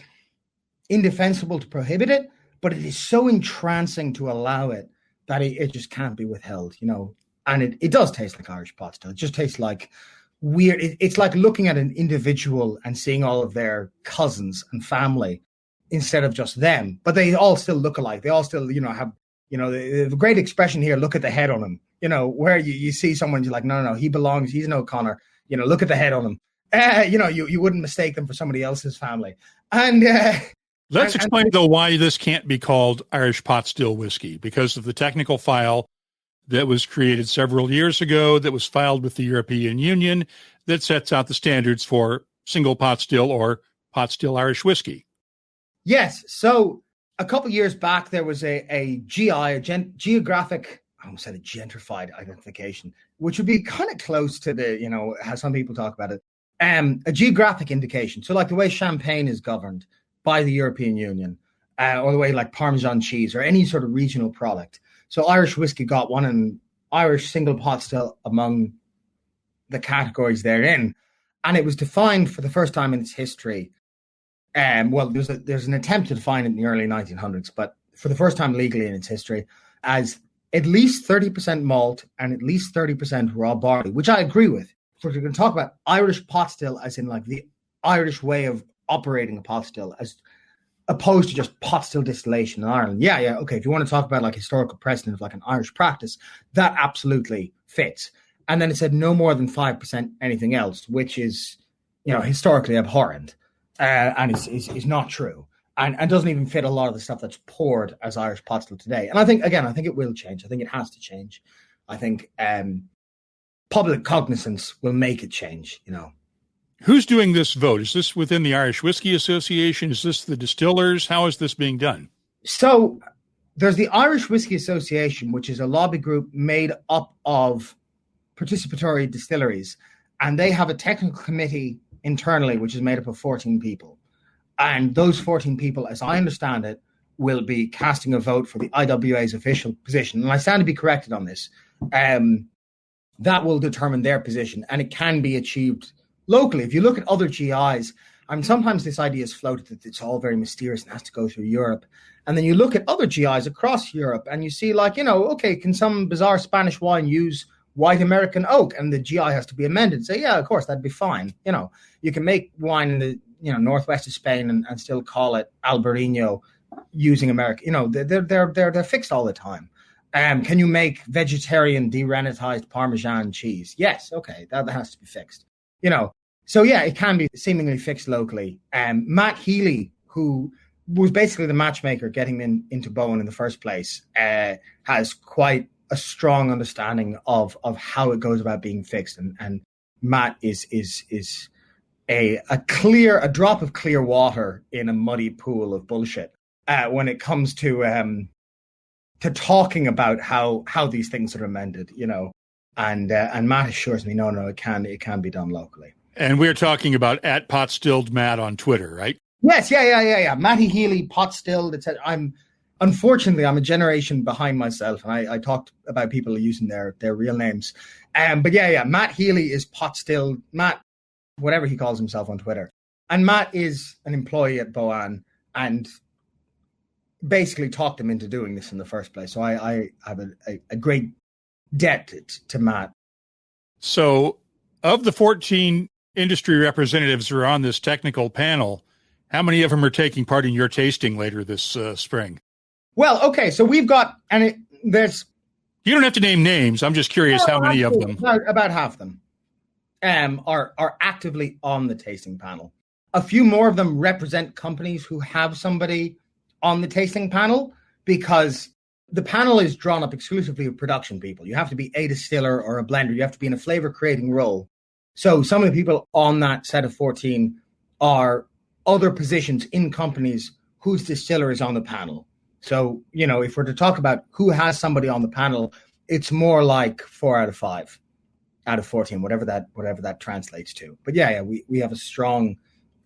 indefensible to prohibit it, but it is so entrancing to allow it that it just can't be withheld, you know. And it does taste like Irish pot still. It just tastes like weird. It's like looking at an individual and seeing all of their cousins and family instead of just them. But they all still look alike. They all still, you know, have, you know, the great expression here, look at the head on him. You know, where you see someone, you're like, no, he belongs. He's an O'Connor. You know, look at the head on him. You know, you wouldn't mistake them for somebody else's family. And let's explain, though, why this can't be called Irish pot still whiskey, because of the technical file that was created several years ago that was filed with the European Union that sets out the standards for single pot still or pot still Irish whiskey. Yes. So a couple of years back, there was a geographic, I almost said a gentrified identification, which would be kind of close to the, you know, how some people talk about it, a geographic indication. So like the way champagne is governed by the European Union, or the way like Parmesan cheese or any sort of regional product. So Irish whiskey got one, and Irish single pot still among the categories therein. And it was defined for the first time in its history. Well, there's an attempt to define it in the early 1900s, but for the first time legally in its history, as at least 30% malt and at least 30% raw barley, which I agree with. If we're going to talk about Irish pot still as in like the Irish way of operating a pot still, as opposed to just pot still distillation in Ireland. Yeah, okay. If you want to talk about like historical precedent of like an Irish practice, that absolutely fits. And then it said no more than 5% anything else, which is, you know, historically abhorrent, and is not true, and doesn't even fit a lot of the stuff that's poured as Irish pot still today. And I think it will change. I think it has to change. I think public cognizance will make it change, you know. Who's doing this vote? Is this within the Irish Whiskey Association? Is this the distillers? How is this being done? So there's the Irish Whiskey Association, which is a lobby group made up of participatory distilleries. And they have a technical committee internally, which is made up of 14 people. And those 14 people, as I understand it, will be casting a vote for the IWA's official position. And I stand to be corrected on this. That will determine their position. And it can be achieved locally. If you look at other GIs, sometimes this idea is floated that it's all very mysterious and has to go through Europe. And then you look at other GIs across Europe and you see like, you know, okay, can some bizarre Spanish wine use white American oak? And the GI has to be amended. Say, yeah, of course, that'd be fine. You know, you can make wine in the, you know, northwest of Spain and still call it Albarino using American, you know, they're fixed all the time. Can you make vegetarian derenatized Parmesan cheese? Yes. Okay. That has to be fixed, you know. So yeah, it can be seemingly fixed locally. Matt Healy, who was basically the matchmaker getting into Boann in the first place, has quite a strong understanding of how it goes about being fixed. And Matt is a drop of clear water in a muddy pool of bullshit when it comes to talking about how these things are amended, you know. And Matt assures me, no, it can be done locally. And we're talking about @PotStilledMatt on Twitter, right? Yes, yeah. Matty Healy, pot stilled. Unfortunately, I'm a generation behind myself, and I talked about people using their real names. But yeah, Matt Healy is pot stilled. Matt, whatever he calls himself on Twitter. And Matt is an employee at Boann and basically talked him into doing this in the first place. So I have a great debt to Matt. So of the 14 industry representatives who are on this technical panel, how many of them are taking part in your tasting later this spring? Well, okay, so we've got, there's... You don't have to name names. I'm just curious how many of them. About half of them are actively on the tasting panel. A few more of them represent companies who have somebody on the tasting panel, because the panel is drawn up exclusively of production people. You have to be a distiller or a blender. You have to be in a flavor creating role. So some of the people on that set of 14 are other positions in companies whose distiller is on the panel. So, you know, if we're to talk about who has somebody on the panel, it's more like 4 out of 5 out of 14, whatever that translates to. But yeah, we have a strong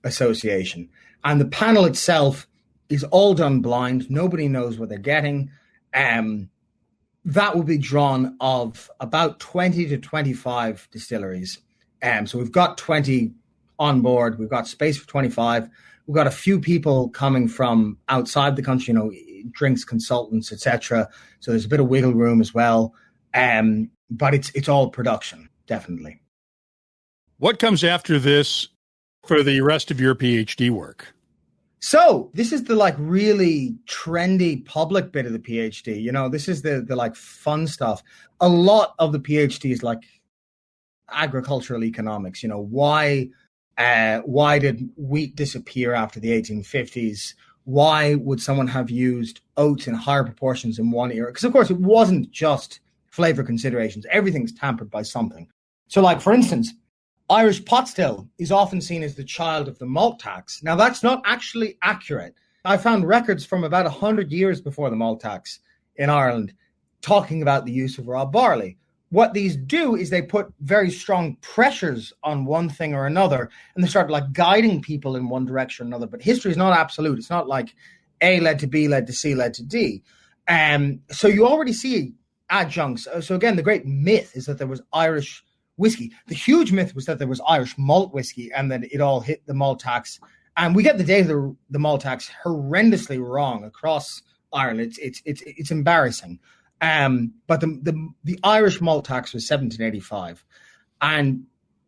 association. And the panel itself is all done blind. Nobody knows what they're getting. that will be drawn of about 20 to 25 distilleries. So we've got 20 on board. We've got space for 25. We've got a few people coming from outside the country, drinks consultants, etc. So there's a bit of wiggle room as well. But it's all production, definitely. What comes after this for the rest of your PhD work? So this is the really trendy public bit of the PhD. This is the fun stuff. A lot of the PhD is agricultural economics. Why did wheat disappear after the 1850s? Why would someone have used oats in higher proportions in one era? Because of course it wasn't just flavor considerations. Everything's tampered by something. So for instance, Irish pot still is often seen as the child of the malt tax. Now, that's not actually accurate. I found records from about 100 years before the malt tax in Ireland talking about the use of raw barley. What these do is they put very strong pressures on one thing or another, and they start guiding people in one direction or another. But history is not absolute. It's not like A led to B, led to C, led to D. So you already see adjuncts. So again, the great myth is that there was Irish whiskey. The huge myth was that there was Irish malt whiskey and that it all hit the malt tax. And we get the date of the malt tax horrendously wrong across Ireland. It's embarrassing. But the Irish malt tax was 1785, and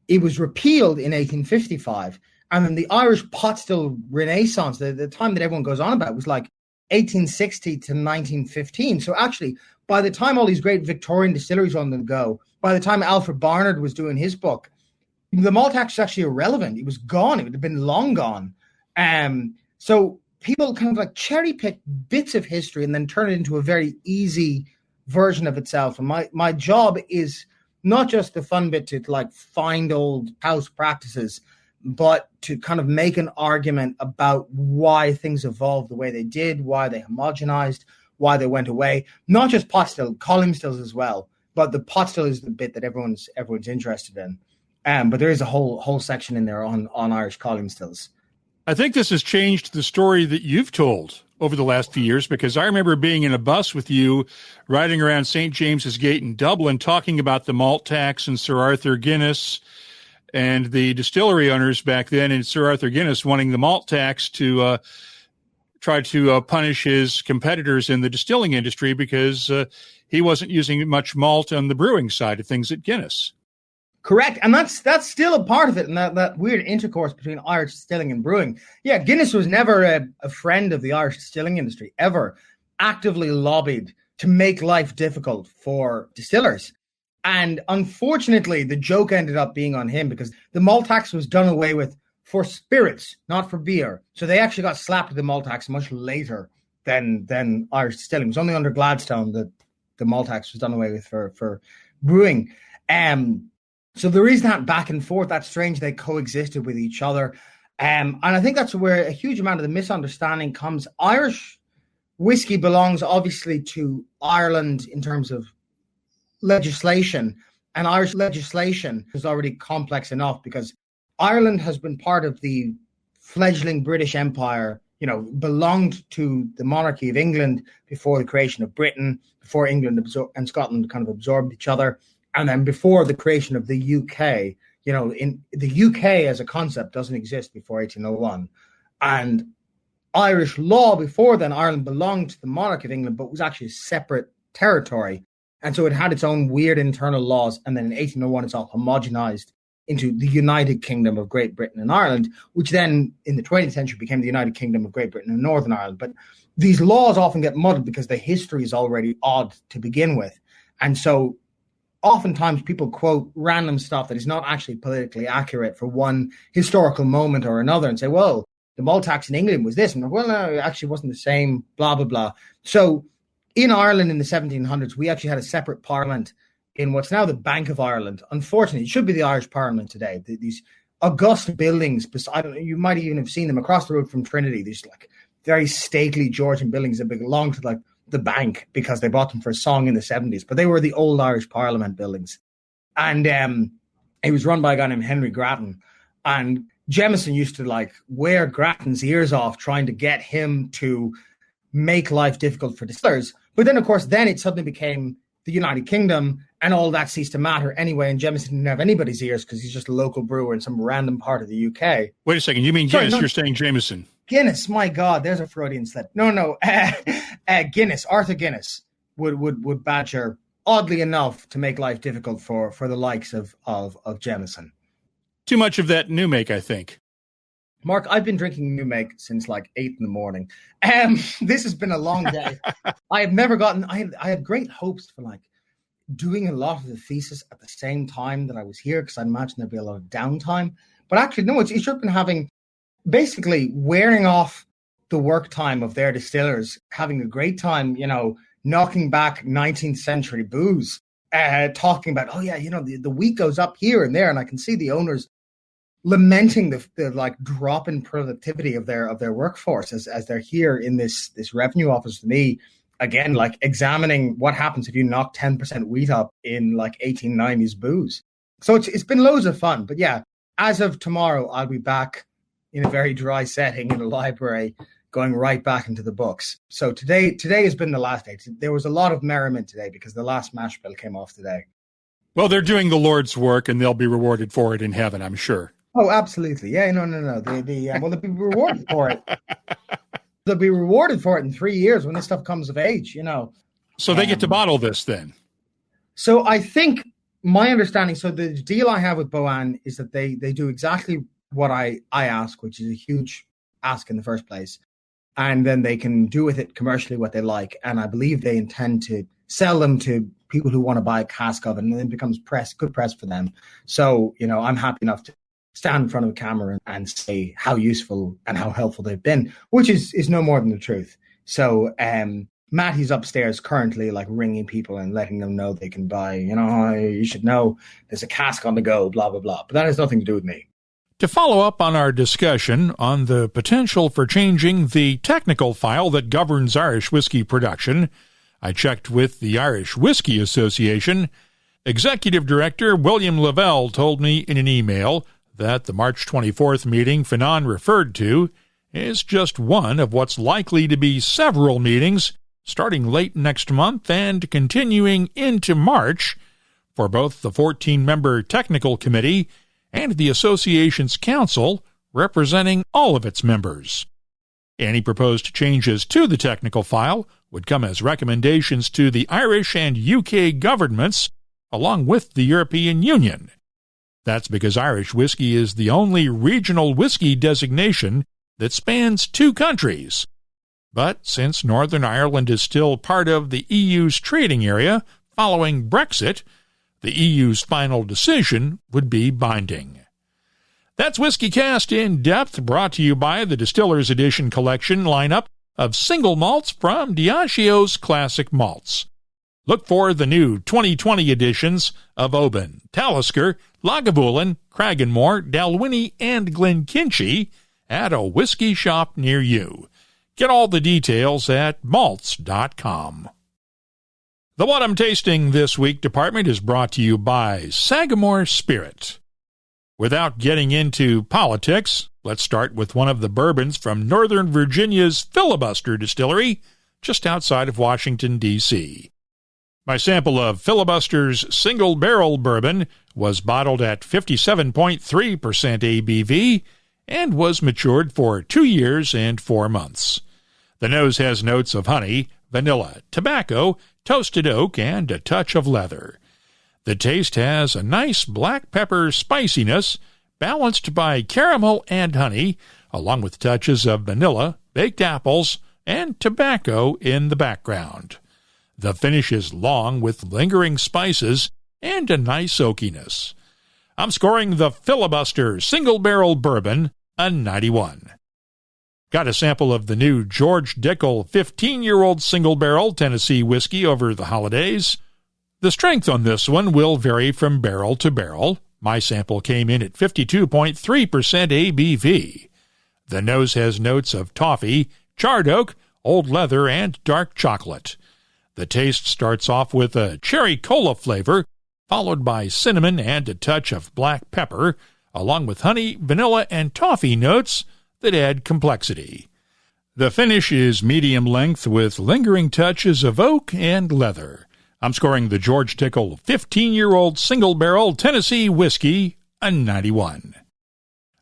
it was repealed in 1855. And then the Irish pot still renaissance, the time that everyone goes on about, was 1860 to 1915. So actually, by the time all these great Victorian distilleries were on the go, by the time Alfred Barnard was doing his book, the malt tax was actually irrelevant. It was gone. It would have been long gone. So people kind of cherry pick bits of history and then turn it into a very easy version of itself. And my job is not just the fun bit to find old house practices, but to kind of make an argument about why things evolved the way they did, why they homogenized, why they went away. Not just pot still, column stills as well. But the pot still is the bit that everyone's interested in. But there is a whole section in there on Irish column stills. I think this has changed the story that you've told over the last few years, because I remember being in a bus with you riding around St. James's Gate in Dublin talking about the malt tax and Sir Arthur Guinness and the distillery owners back then, and Sir Arthur Guinness wanting the malt tax to try to punish his competitors in the distilling industry because he wasn't using much malt on the brewing side of things at Guinness. Correct. And that's still a part of it, and that weird intercourse between Irish distilling and brewing. Yeah, Guinness was never a friend of the Irish distilling industry, ever. Actively lobbied to make life difficult for distillers. And unfortunately, the joke ended up being on him because the malt tax was done away with for spirits, not for beer. So they actually got slapped with the malt tax much later than Irish distilling. It was only under Gladstone that the malt tax was done away with for brewing. So there is that back and forth. That's strange they coexisted with each other. And I think that's where a huge amount of the misunderstanding comes. Irish whiskey belongs obviously to Ireland in terms of legislation, and Irish legislation is already complex enough because Ireland has been part of the fledgling British Empire, belonged to the monarchy of England before the creation of Britain, before England and Scotland kind of absorbed each other. And then before the creation of the UK, in the UK as a concept doesn't exist before 1801. And Irish law before then, Ireland belonged to the monarch of England, but was actually a separate territory. And so it had its own weird internal laws. And then in 1801, it's all homogenized into the United Kingdom of Great Britain and Ireland, which then in the 20th century became the United Kingdom of Great Britain and Northern Ireland. But these laws often get muddled because the history is already odd to begin with. And so oftentimes people quote random stuff that is not actually politically accurate for one historical moment or another and say, well, the malt tax in England was this. And well, no, it actually wasn't the same, blah, blah, blah. So in Ireland in the 1700s, we actually had a separate parliament in what's now the Bank of Ireland. Unfortunately, it should be the Irish Parliament today. These august buildings, you might even have seen them across the road from Trinity. These very stately Georgian buildings that belong to the bank because they bought them for a song in the 70s. But they were the old Irish Parliament buildings. And it was run by a guy named Henry Grattan. And Jemison used to wear Grattan's ears off trying to get him to make life difficult for distillers. But then, of course, it suddenly became the United Kingdom, and all that ceased to matter anyway. And Jameson didn't have anybody's ears because he's just a local brewer in some random part of the UK. Wait a second. You mean Guinness? You're saying Jameson. Guinness, my God, there's a Freudian slip. No, Guinness, Arthur Guinness would badger, oddly enough, to make life difficult for the likes of Jameson. Too much of that new make, I think. Mark, I've been drinking new make since like 8 a.m. This has been a long day. I have never gotten, I had great hopes for like doing a lot of the thesis at the same time that I was here, because I imagine there'd be a lot of downtime. But actually, no, it's just been having, basically wearing off the work time of their distillers, having a great time, knocking back 19th century booze, talking about, the wheat goes up here and there. And I can see the owners lamenting the like drop in productivity of their workforce as they're here in this revenue office to me, again, like examining what happens if you knock 10% wheat up in like 1890s booze. So it's been loads of fun. But yeah, as of tomorrow, I'll be back in a very dry setting in a library, going right back into the books. So today has been the last day. There was a lot of merriment today because the last mash bill came off today. Well, they're doing the Lord's work, and they'll be rewarded for it in heaven, I'm sure. Oh, absolutely. Yeah, no. They'll be rewarded for it. They'll be rewarded for it in 3 years when this stuff comes of age, So they get to bottle this then? So I think my understanding, so the deal I have with Boann is that they do exactly what I ask, which is a huge ask in the first place. And then they can do with it commercially what they like. And I believe they intend to sell them to people who want to buy a cask of it, and then it becomes good press for them. So, I'm happy enough to stand in front of a camera and say how useful and how helpful they've been, which is no more than the truth. So Matty's upstairs currently like ringing people and letting them know they can buy, you should know there's a cask on the go, blah, blah, blah. But that has nothing to do with me. To follow up on our discussion on the potential for changing the technical file that governs Irish whiskey production, I checked with the Irish Whiskey Association. Executive Director William Lavelle told me in an email that the March 24th meeting Fionnán referred to is just one of what's likely to be several meetings starting late next month and continuing into March for both the 14-member technical committee and the association's council representing all of its members. Any proposed changes to the technical file would come as recommendations to the Irish and UK governments along with the European Union. That's because Irish whiskey is the only regional whiskey designation that spans 2 countries. But since Northern Ireland is still part of the EU's trading area following Brexit, the EU's final decision would be binding. That's WhiskyCast In-Depth, brought to you by the Distillers Edition collection lineup of single malts from Diageo's classic malts. Look for the new 2020 editions of Oban, Talisker, Lagavulin, Cragganmore, Dalwhinnie, and Glenkinchie at a whiskey shop near you. Get all the details at malts.com. The What I'm Tasting This Week department is brought to you by Sagamore Spirit. Without getting into politics, let's start with one of the bourbons from Northern Virginia's Filibuster Distillery, just outside of Washington, D.C. My sample of Filibuster's single-barrel bourbon was bottled at 57.3% ABV and was matured for 2 years and 4 months. The nose has notes of honey, vanilla, tobacco, toasted oak, and a touch of leather. The taste has a nice black pepper spiciness balanced by caramel and honey, along with touches of vanilla, baked apples, and tobacco in the background. The finish is long with lingering spices and a nice oakiness. I'm scoring the Filibuster single-barrel bourbon a 91. Got a sample of the new George Dickel 15-year-old single-barrel Tennessee whiskey over the holidays. The strength on this one will vary from barrel to barrel. My sample came in at 52.3% ABV. The nose has notes of toffee, charred oak, old leather, and dark chocolate. The taste starts off with a cherry cola flavor, followed by cinnamon and a touch of black pepper, along with honey, vanilla, and toffee notes that add complexity. The finish is medium length with lingering touches of oak and leather. I'm scoring the George Tickle 15-year-old single-barrel Tennessee whiskey a 91.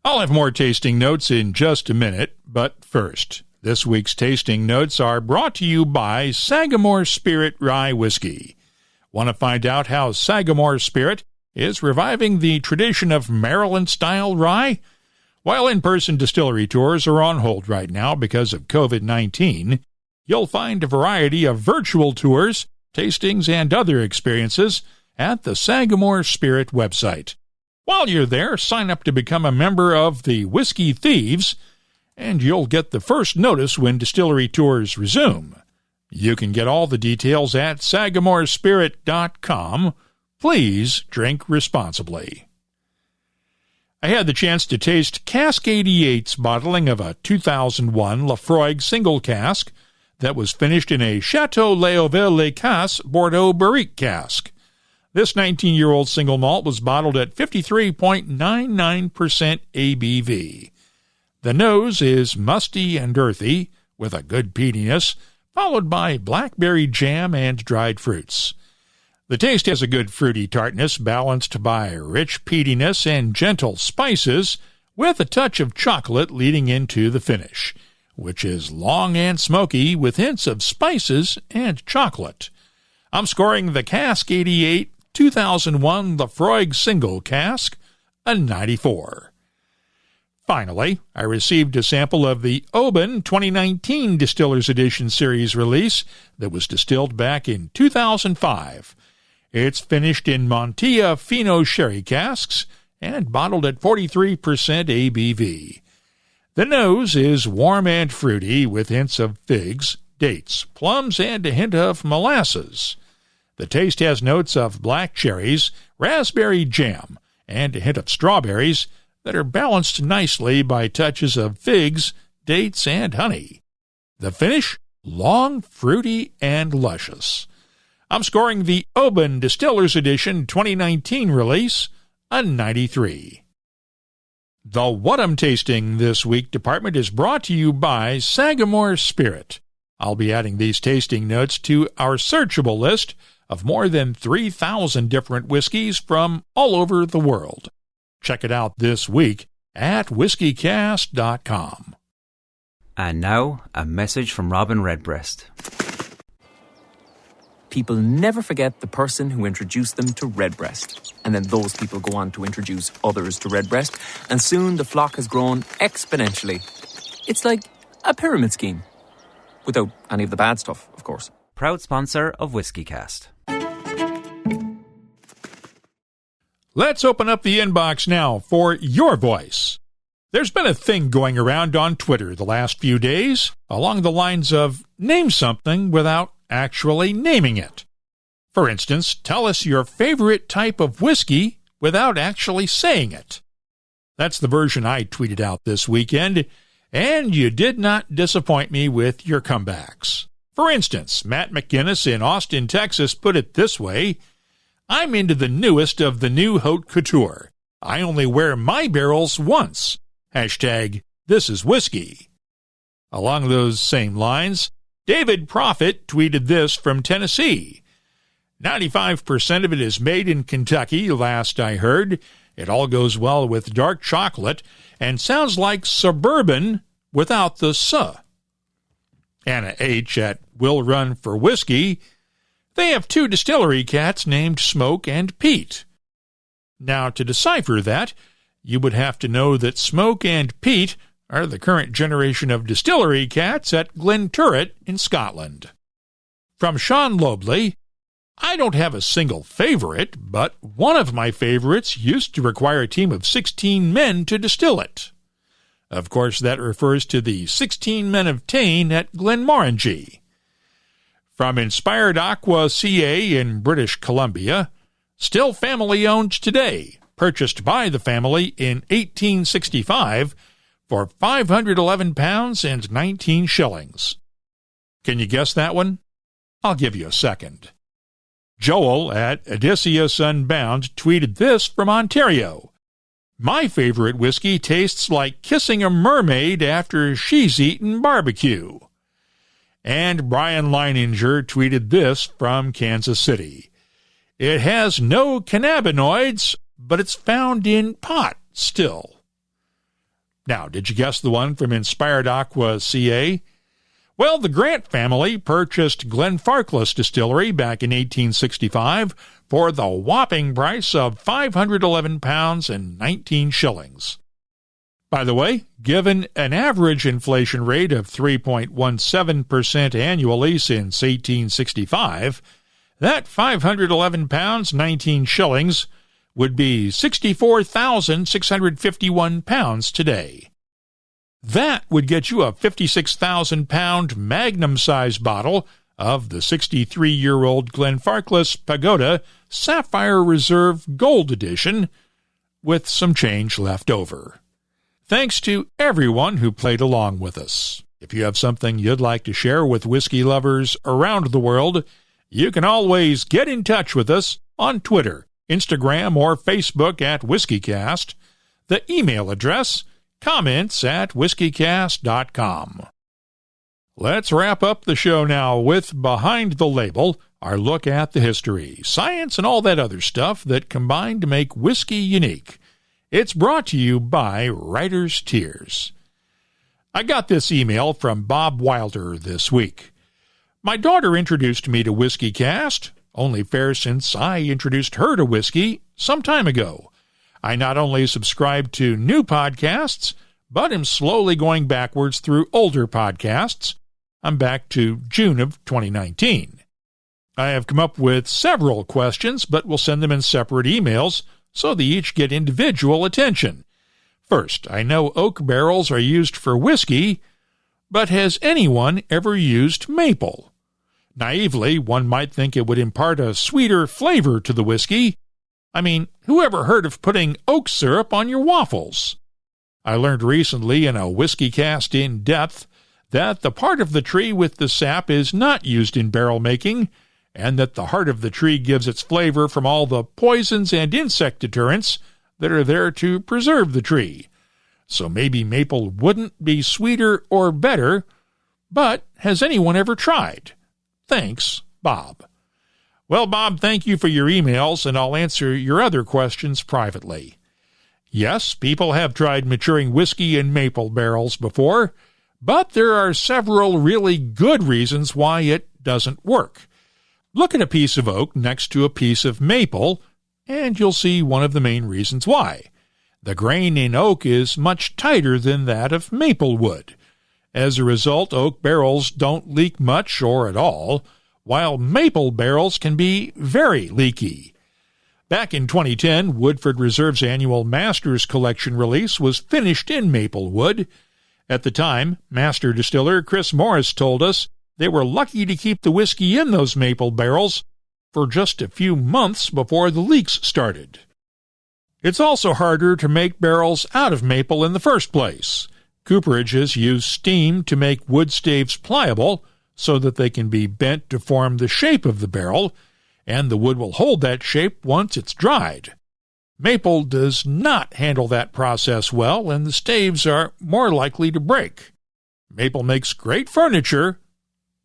I'll have more tasting notes in just a minute, but first, this week's tasting notes are brought to you by Sagamore Spirit Rye Whiskey. Want to find out how Sagamore Spirit is reviving the tradition of Maryland-style rye? While in-person distillery tours are on hold right now because of COVID-19, you'll find a variety of virtual tours, tastings, and other experiences at the Sagamore Spirit website. While you're there, sign up to become a member of the Whiskey Thieves, and you'll get the first notice when distillery tours resume. You can get all the details at sagamorespirit.com. Please drink responsibly. I had the chance to taste Cask 88's bottling of a 2001 Laphroaig single cask that was finished in a Chateau Léoville-les-Casses Bordeaux Barrique cask. This 19-year-old single malt was bottled at 53.99% ABV. The nose is musty and earthy, with a good peatiness, followed by blackberry jam and dried fruits. The taste has a good fruity tartness balanced by rich peatiness and gentle spices, with a touch of chocolate leading into the finish, which is long and smoky with hints of spices and chocolate. I'm scoring the Cask 88 2001 Laphroaig single cask a 94. Finally, I received a sample of the Boann 2019 Distillers Edition series release that was distilled back in 2005. It's finished in Montilla Fino sherry casks and bottled at 43% ABV. The nose is warm and fruity with hints of figs, dates, plums, and a hint of molasses. The taste has notes of black cherries, raspberry jam, and a hint of strawberries that are balanced nicely by touches of figs, dates, and honey. The finish, long, fruity, and luscious. I'm scoring the Boann Distillers Edition 2019 release a 93. The What I'm Tasting This Week department is brought to you by Sagamore Spirit. I'll be adding these tasting notes to our searchable list of more than 3,000 different whiskeys from all over the world. Check it out this week at whiskycast.com. And now, a message from Robin Redbreast. People never forget the person who introduced them to Redbreast. And then those people go on to introduce others to Redbreast, and soon the flock has grown exponentially. It's like a pyramid scheme. Without any of the bad stuff, of course. Proud sponsor of WhiskyCast. Let's open up the inbox now for your voice. There's been a thing going around on Twitter the last few days along the lines of name something without actually naming it. For instance, tell us your favorite type of whiskey without actually saying it. That's the version I tweeted out this weekend, and you did not disappoint me with your comebacks. For instance, Matt McGinnis in Austin, Texas put it this way: I'm into the newest of the new haute couture. I only wear my barrels once. Hashtag, this is whiskey. Along those same lines, David Prophet tweeted this from Tennessee. 95% of it is made in Kentucky, last I heard. It all goes well with dark chocolate and sounds like suburban without the "suh." Anna H. at Will Run for Whiskey. They have two distillery cats named Smoke and Pete. Now, to decipher that, you would have to know that Smoke and Pete are the current generation of distillery cats at Glenturret in Scotland. From Sean Lobley, I don't have a single favorite, but one of my favorites used to require a team of 16 men to distill it. Of course, that refers to the 16 Men of Tain at Glenmorangie. From Inspired Aqua CA in British Columbia, still family-owned today, purchased by the family in 1865 for £511 and 19 shillings. Can you guess that one? I'll give you a second. Joel at Odysseus Unbound tweeted this from Ontario. My favorite whiskey tastes like kissing a mermaid after she's eaten barbecue. And Brian Leininger tweeted this from Kansas City. It has no cannabinoids, but it's found in pot still. Now, did you guess the one from Inspired Aqua CA? Well, the Grant family purchased Glenfarclas Distillery back in 1865 for the whopping price of £511 and 19 shillings. By the way, given an average inflation rate of 3.17% annually since 1865, that £511, 19 shillings would be £64,651 today. That would get you a 56,000-pound magnum-size bottle of the 63-year-old Glenfarclas Pagoda Sapphire Reserve Gold Edition, with some change left over. Thanks to everyone who played along with us. If you have something you'd like to share with whiskey lovers around the world, you can always get in touch with us on Twitter, Instagram, or Facebook at WhiskyCast. The email address, comments@whiskycast.com. Let's wrap up the show now with Behind the Label, our look at the history, science, and all that other stuff that combine to make whiskey unique. It's brought to you by Writer's Tears. I got this email from Bob Wilder this week. My daughter introduced me to WhiskyCast, only fair since I introduced her to whiskey some time ago. I not only subscribe to new podcasts, but am slowly going backwards through older podcasts. I'm back to June of 2019. I have come up with several questions, but will send them in separate emails so they each get individual attention. First, I know oak barrels are used for whiskey, but has anyone ever used maple? Naively, one might think it would impart a sweeter flavor to the whiskey. I mean, who ever heard of putting oak syrup on your waffles? I learned recently in a WhiskyCast In-Depth that the part of the tree with the sap is not used in barrel making, and that the heart of the tree gives its flavor from all the poisons and insect deterrents that are there to preserve the tree. So maybe maple wouldn't be sweeter or better, but has anyone ever tried? Thanks, Bob. Well, Bob, thank you for your emails, and I'll answer your other questions privately. Yes, people have tried maturing whiskey in maple barrels before, but there are several really good reasons why it doesn't work. Look at a piece of oak next to a piece of maple, and you'll see one of the main reasons why. The grain in oak is much tighter than that of maple wood. As a result, oak barrels don't leak much or at all, while maple barrels can be very leaky. Back in 2010, Woodford Reserve's annual Masters Collection release was finished in maple wood. At the time, master distiller Chris Morris told us they were lucky to keep the whiskey in those maple barrels for just a few months before the leaks started. It's also harder to make barrels out of maple in the first place. Cooperages use steam to make wood staves pliable so that they can be bent to form the shape of the barrel, and the wood will hold that shape once it's dried. Maple does not handle that process well, and the staves are more likely to break. Maple makes great furniture,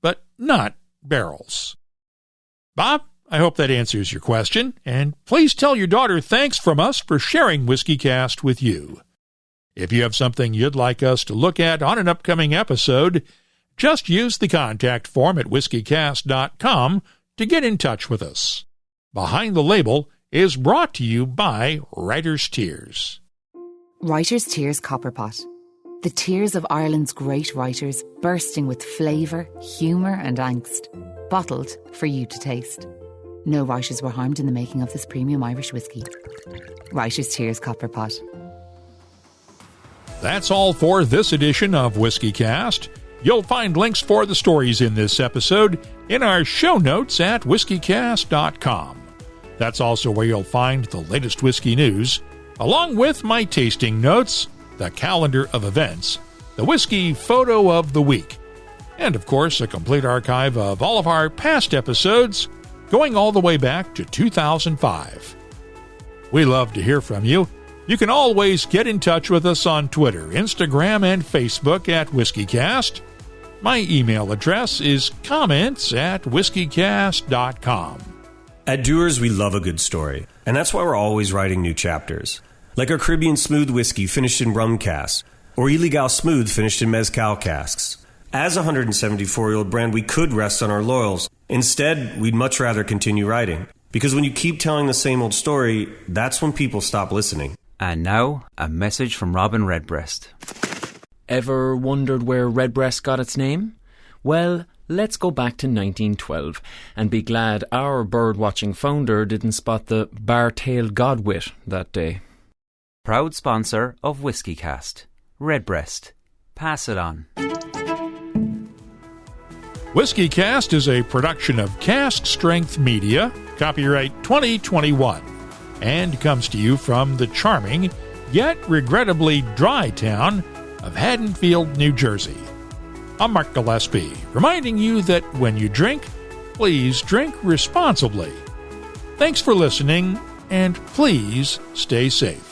but not barrels. Bob, I hope that answers your question, and please tell your daughter thanks from us for sharing WhiskyCast with you. If you have something you'd like us to look at on an upcoming episode, just use the contact form at whiskycast.com to get in touch with us. Behind the Label is brought to you by Writer's Tears. Writer's Tears Copperpot. The tears of Ireland's great writers, bursting with flavour, humour and angst. Bottled for you to taste. No writers were harmed in the making of this premium Irish whiskey. Writer's Tears Copperpot. That's all for this edition of WhiskyCast. You'll find links for the stories in this episode in our show notes at whiskycast.com. That's also where you'll find the latest whiskey news, along with my tasting notes, the calendar of events, the whiskey photo of the week, and of course a complete archive of all of our past episodes going all the way back to 2005. We love to hear from you. You can always get in touch with us on Twitter, Instagram, and Facebook at WhiskyCast. My email address is comments@whiskycast.com. At Dewars, we love a good story, and that's why we're always writing new chapters. Like our Caribbean Smooth whiskey finished in rum casks, or Illegal Smooth finished in mezcal casks. As a 174-year-old brand, we could rest on our laurels. Instead, we'd much rather continue writing. Because when you keep telling the same old story, that's when people stop listening. And now, a message from Robin Redbreast. Ever wondered where Redbreast got its name? Well, let's go back to 1912 and be glad our bird-watching founder didn't spot the bar-tailed godwit that day. Proud sponsor of WhiskyCast. Redbreast. Pass it on. WhiskyCast is a production of Cask Strength Media, copyright 2021, and comes to you from the charming, yet regrettably dry town of Haddonfield, New Jersey. I'm Mark Gillespie, reminding you that when you drink, please drink responsibly. Thanks for listening, and please stay safe.